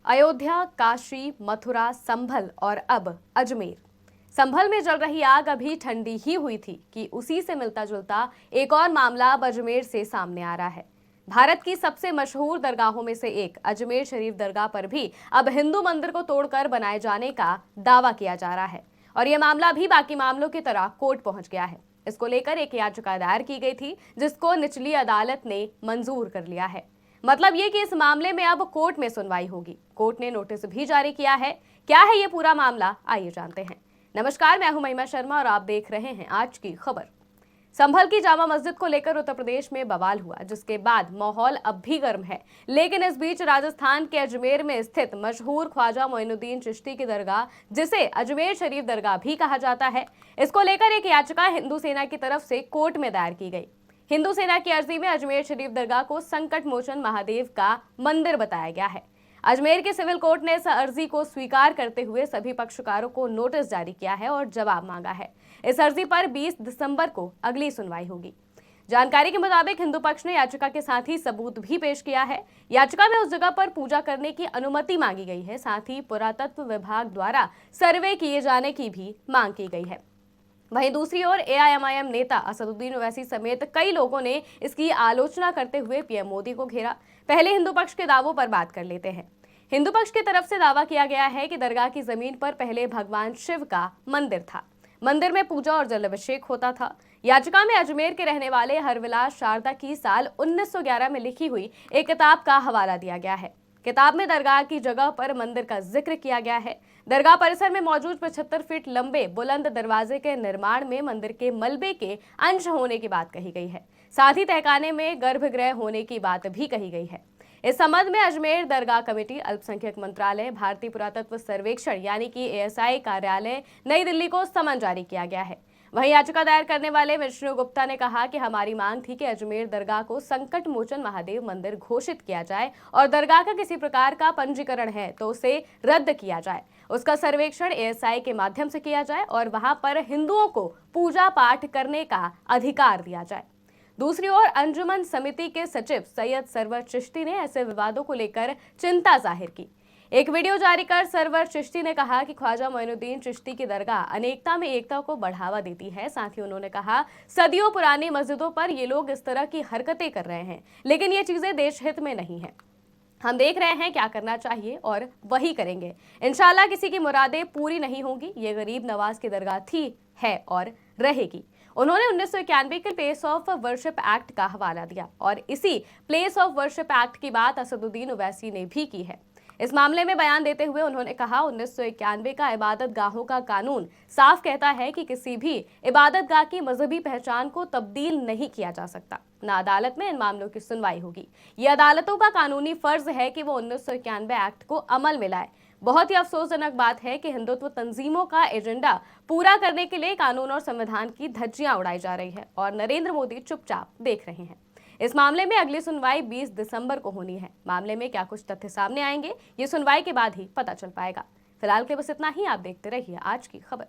अयोध्या, काशी, मथुरा, संभल और अब अजमेर। संभल में जल रही आग अभी ठंडी ही हुई थी कि उसी से मिलता जुलता एक और मामला अब अजमेर से सामने आ रहा है। भारत की सबसे मशहूर दरगाहों में से एक अजमेर शरीफ दरगाह पर भी अब हिंदू मंदिर को तोड़कर बनाए जाने का दावा किया जा रहा है और यह मामला भी बाकी मामलों की तरह कोर्ट पहुंच गया है। इसको लेकर एक याचिका दायर की गई थी जिसको निचली अदालत ने मंजूर कर लिया है। मतलब ये कि इस मामले में अब कोर्ट में सुनवाई होगी। कोर्ट ने नोटिस भी जारी किया है। क्या है ये पूरा मामला, आइए जानते हैं। नमस्कार, मैं हूं महिमा शर्मा और आप देख रहे हैं आज की खबर। संभल की जामा मस्जिद को लेकर उत्तर प्रदेश में बवाल हुआ, जिसके बाद माहौल अब भी गर्म है। लेकिन इस बीच राजस्थान के अजमेर में स्थित मशहूर ख्वाजा मोइनुद्दीन चिश्ती की दरगाह, जिसे अजमेर शरीफ दरगाह भी कहा जाता है, इसको लेकर एक याचिका हिंदू सेना की तरफ से कोर्ट में दायर की गई। हिंदू सेना की अर्जी में अजमेर शरीफ दरगाह को संकट मोचन महादेव का मंदिर बताया गया है। अजमेर के सिविल कोर्ट ने इस अर्जी को स्वीकार करते हुए सभी पक्षकारों को नोटिस जारी किया है और जवाब मांगा है। इस अर्जी पर 20 दिसंबर को अगली सुनवाई होगी। जानकारी के मुताबिक हिंदू पक्ष ने याचिका के साथ ही सबूत भी पेश किया है। याचिका में उस जगह पर पूजा करने की अनुमति मांगी गई है। साथ ही पुरातत्व विभाग द्वारा सर्वे किए जाने की भी मांग की गई है। वहीं दूसरी ओर एआईएमआईएम नेता असदुद्दीन ओवैसी समेत कई लोगों ने इसकी आलोचना करते हुए पीएम मोदी को घेरा। पहले हिंदू पक्ष के दावों पर बात कर लेते हैं। हिंदू पक्ष की तरफ से दावा किया गया है कि दरगाह की जमीन पर पहले भगवान शिव का मंदिर था। मंदिर में पूजा और जलाभिषेक होता था। याचिका में अजमेर के रहने वाले हरविलास शारदा की साल 1911 में लिखी हुई एक किताब का हवाला दिया गया है। किताब में दरगाह की जगह पर मंदिर का जिक्र किया गया है। दरगाह परिसर में मौजूद 75 फीट लंबे बुलंद दरवाजे के निर्माण में मंदिर के मलबे के अंश होने की बात कही गई है। साथ ही तहखाने में गर्भगृह होने की बात भी कही गई है। इस संबंध में अजमेर दरगाह कमेटी, अल्पसंख्यक मंत्रालय, भारतीय पुरातत्व सर्वेक्षण यानी कि एएसआई कार्यालय नई दिल्ली को समन जारी किया गया है। वहीं याचिका दायर करने वाले विष्णु गुप्ता ने कहा कि हमारी मांग थी कि अजमेर दरगाह को संकट मोचन महादेव मंदिर घोषित किया जाए और दरगाह का किसी प्रकार का पंजीकरण है तो उसे रद्द किया जाए। उसका सर्वेक्षण एएसआई के माध्यम से किया जाए और वहां पर हिंदुओं को पूजा पाठ करने का अधिकार दिया जाए। दूसरी ओर अंजुमन समिति के सचिव सैयद सरवर चिश्ती ने ऐसे विवादों को लेकर चिंता जाहिर की। एक वीडियो जारी कर सरवर चिश्ती ने कहा कि ख्वाजा मोइनुद्दीन चिश्ती की दरगाह अनेकता में एकता को बढ़ावा देती है। साथ ही उन्होंने कहा, सदियों पुरानी मस्जिदों पर ये लोग इस तरह की हरकतें कर रहे हैं, लेकिन ये चीजें देश हित में नहीं है। हम देख रहे हैं क्या करना चाहिए और वही करेंगे। इंशाल्लाह किसी की मुरादें पूरी नहीं होंगी। ये गरीब नवाज की दरगाह थी, है और रहेगी। उन्होंने 1991 के प्लेस ऑफ वर्शिप एक्ट का हवाला दिया और इसी प्लेस ऑफ वर्शिप एक्ट की बात असदुद्दीन ओवैसी ने भी की है। इस मामले में बयान देते हुए उन्होंने कहा, 1991 का इबादत गाहों का कानून साफ कहता है कि किसी भी इबादत गाह की मजहबी पहचान को तब्दील नहीं किया जा सकता। न अदालत में इन मामलों की सुनवाई होगी। ये अदालतों का कानूनी फर्ज है कि वो 1991 एक्ट को अमल में लाए। बहुत ही अफसोसजनक बात है कि हिंदुत्व तंजीमों का एजेंडा पूरा करने के लिए कानून और संविधान की धज्जियां उड़ाई जा रही है और नरेंद्र मोदी चुपचाप देख रहे हैं। इस मामले में अगली सुनवाई 20 दिसंबर को होनी है। मामले में क्या कुछ तथ्य सामने आएंगे, ये सुनवाई के बाद ही पता चल पाएगा। फिलहाल के बस इतना ही। आप देखते रहिए आज की खबर।